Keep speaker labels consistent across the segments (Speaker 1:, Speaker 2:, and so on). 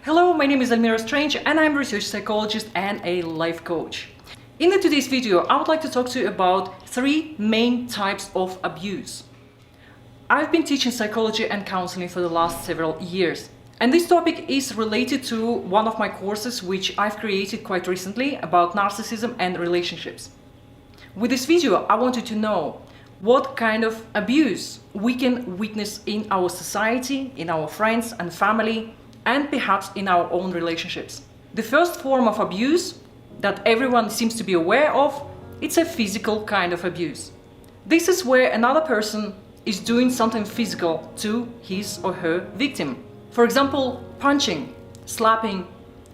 Speaker 1: Hello, my name is Elmira Strange and I'm a research psychologist and a life coach. In today's video, I would like to talk to you about three main types of abuse. I've been teaching psychology and counseling for the last several years, and this topic is related to one of my courses which I've created quite recently about narcissism and relationships. With this video, I want you to know what kind of abuse we can witness in our society, in our friends and family, and perhaps in our own relationships. The first form of abuse that everyone seems to be aware of, it's a physical kind of abuse. This is where another person is doing something physical to his or her victim. For example, punching, slapping,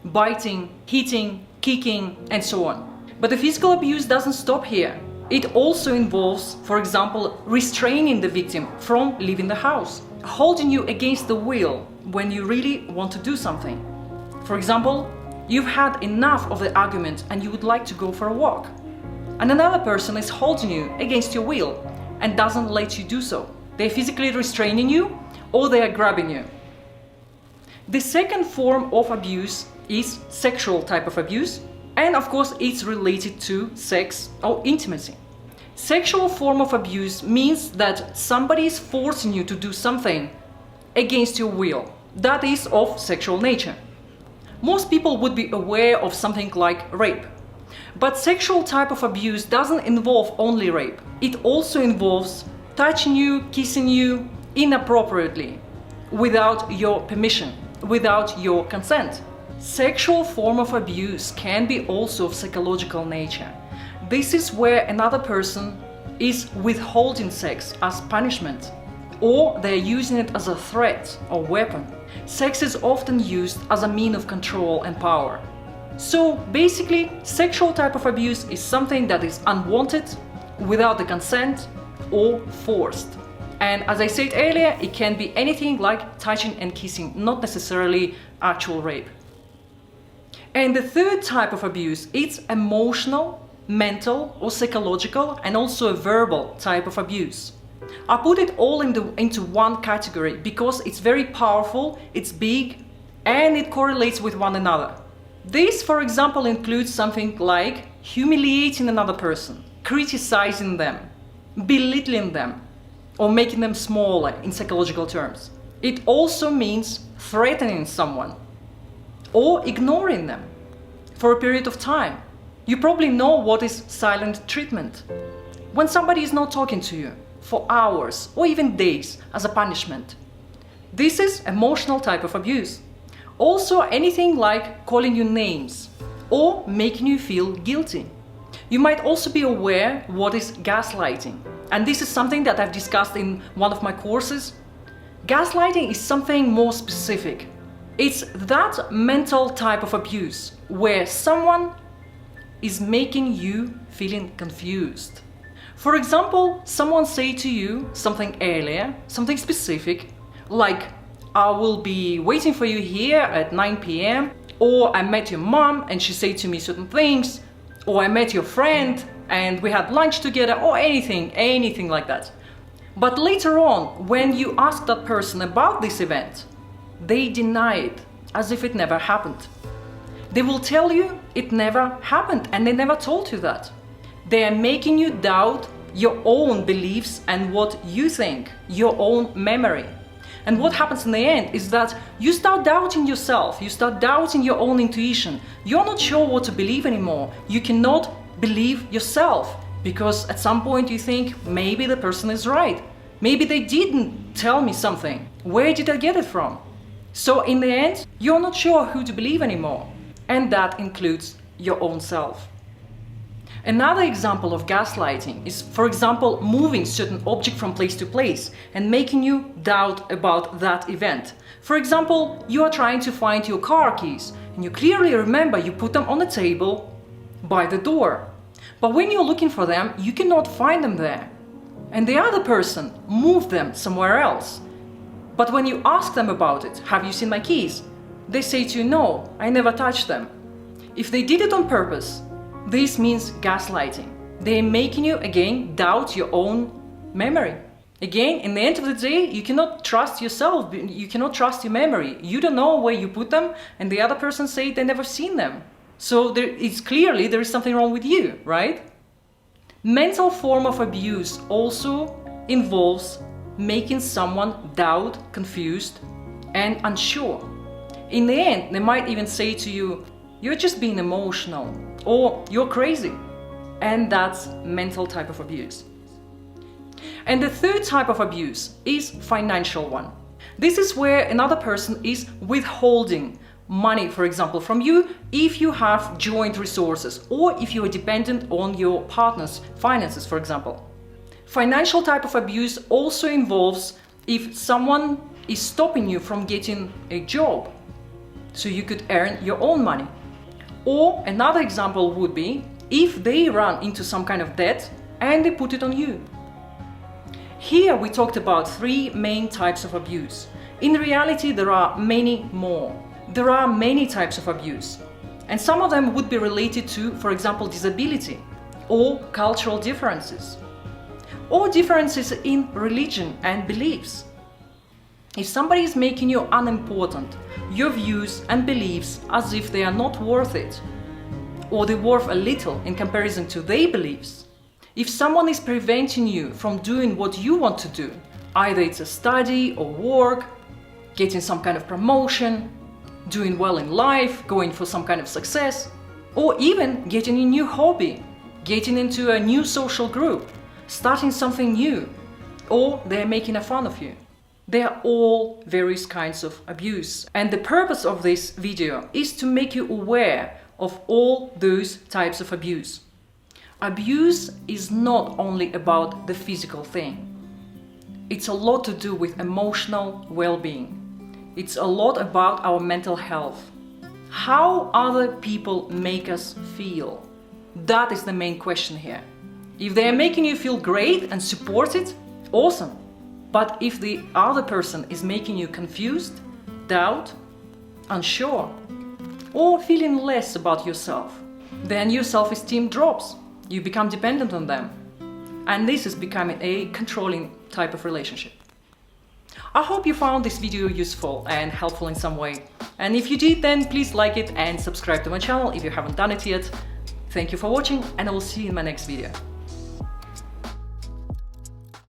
Speaker 1: biting, hitting, kicking, and so on. But the physical abuse doesn't stop here. It also involves, for example, restraining the victim from leaving the house, holding you against the will when you really want to do something. For example, you've had enough of the argument and you would like to go for a walk, and another person is holding you against your will and doesn't let you do so. They're physically restraining you or they are grabbing you. The second form of abuse is sexual type of abuse, and of course it's related to sex or intimacy. Sexual form of abuse means that somebody is forcing you to do something against your will that is of sexual nature. Most people would be aware of something like rape, but sexual type of abuse doesn't involve only rape. It also involves touching you, kissing you inappropriately, without your permission, without your consent. Sexual form of abuse can be also of psychological nature. This is where another person is withholding sex as punishment, or they're using it as a threat or weapon. Sex is often used as a means of control and power. So basically, sexual type of abuse is something that is unwanted, without the consent, or forced. And as I said earlier, it can be anything like touching and kissing, not necessarily actual rape. And the third type of abuse, it's emotional, mental or psychological, and also a verbal type of abuse. I put it all into one category because it's very powerful, it's big, and it correlates with one another. This, for example, includes something like humiliating another person, criticizing them, belittling them, or making them smaller in psychological terms. It also means threatening someone or ignoring them for a period of time. You probably know what is silent treatment. When somebody is not talking to you for hours or even days as a punishment. This is emotional type of abuse. Also anything like calling you names or making you feel guilty. You might also be aware what is gaslighting. And this is something that I've discussed in one of my courses. Gaslighting is something more specific. It's that mental type of abuse where someone is making you feeling confused. For example, someone say to you something earlier, something specific, like, I will be waiting for you here at 9 p.m. or I met your mom and she said to me certain things, or I met your friend and we had lunch together, or anything like that. But later on, when you ask that person about this event, they deny it as if it never happened. They will tell you it never happened and they never told you that. They are making you doubt your own beliefs and what you think, your own memory. And what happens in the end is that you start doubting yourself, you start doubting your own intuition. You're not sure what to believe anymore. You cannot believe yourself because at some point you think maybe the person is right. Maybe they didn't tell me something. Where did I get it from? So in the end, you're not sure who to believe anymore. And that includes your own self. Another example of gaslighting is, for example, moving certain object from place to place and making you doubt about that event. For example, you are trying to find your car keys and you clearly remember you put them on the table by the door. But when you're looking for them, you cannot find them there. And the other person moved them somewhere else. But when you ask them about it, have you seen my keys? They say to you, no, I never touched them. If they did it on purpose, this means gaslighting. They're making you again doubt your own memory. Again, in the end of the day, you cannot trust yourself, you cannot trust your memory. You don't know where you put them, and the other person say they never seen them. So it's clearly there is something wrong with you, right? Mental form of abuse also involves making someone doubt, confused, and unsure. In the end, they might even say to you, "You're just being emotional," or "You're crazy." And that's mental type of abuse. And the third type of abuse is financial one. This is where another person is withholding money, for example, from you if you have joint resources or if you are dependent on your partner's finances, for example. Financial type of abuse also involves if someone is stopping you from getting a job so you could earn your own money. Or another example would be if they run into some kind of debt and they put it on you. Here we talked about 3 main types of abuse. In reality, there are many more. There are many types of abuse, and some of them would be related to, for example, disability or cultural differences or differences in religion and beliefs. If somebody is making you unimportant, your views and beliefs as if they are not worth it, or they're worth a little in comparison to their beliefs. If someone is preventing you from doing what you want to do, either it's a study or work, getting some kind of promotion, doing well in life, going for some kind of success, or even getting a new hobby, getting into a new social group, starting something new, or they're making fun of you. They are all various kinds of abuse. And the purpose of this video is to make you aware of all those types of abuse. Abuse is not only about the physical thing. It's a lot to do with emotional well-being. It's a lot about our mental health. How other people make us feel. That is the main question here. If they are making you feel great and supported, awesome. But if the other person is making you confused, doubt, unsure, or feeling less about yourself, then your self-esteem drops. You become dependent on them. And this is becoming a controlling type of relationship. I hope you found this video useful and helpful in some way. And if you did, then please like it and subscribe to my channel if you haven't done it yet. Thank you for watching, and I will see you in my next video.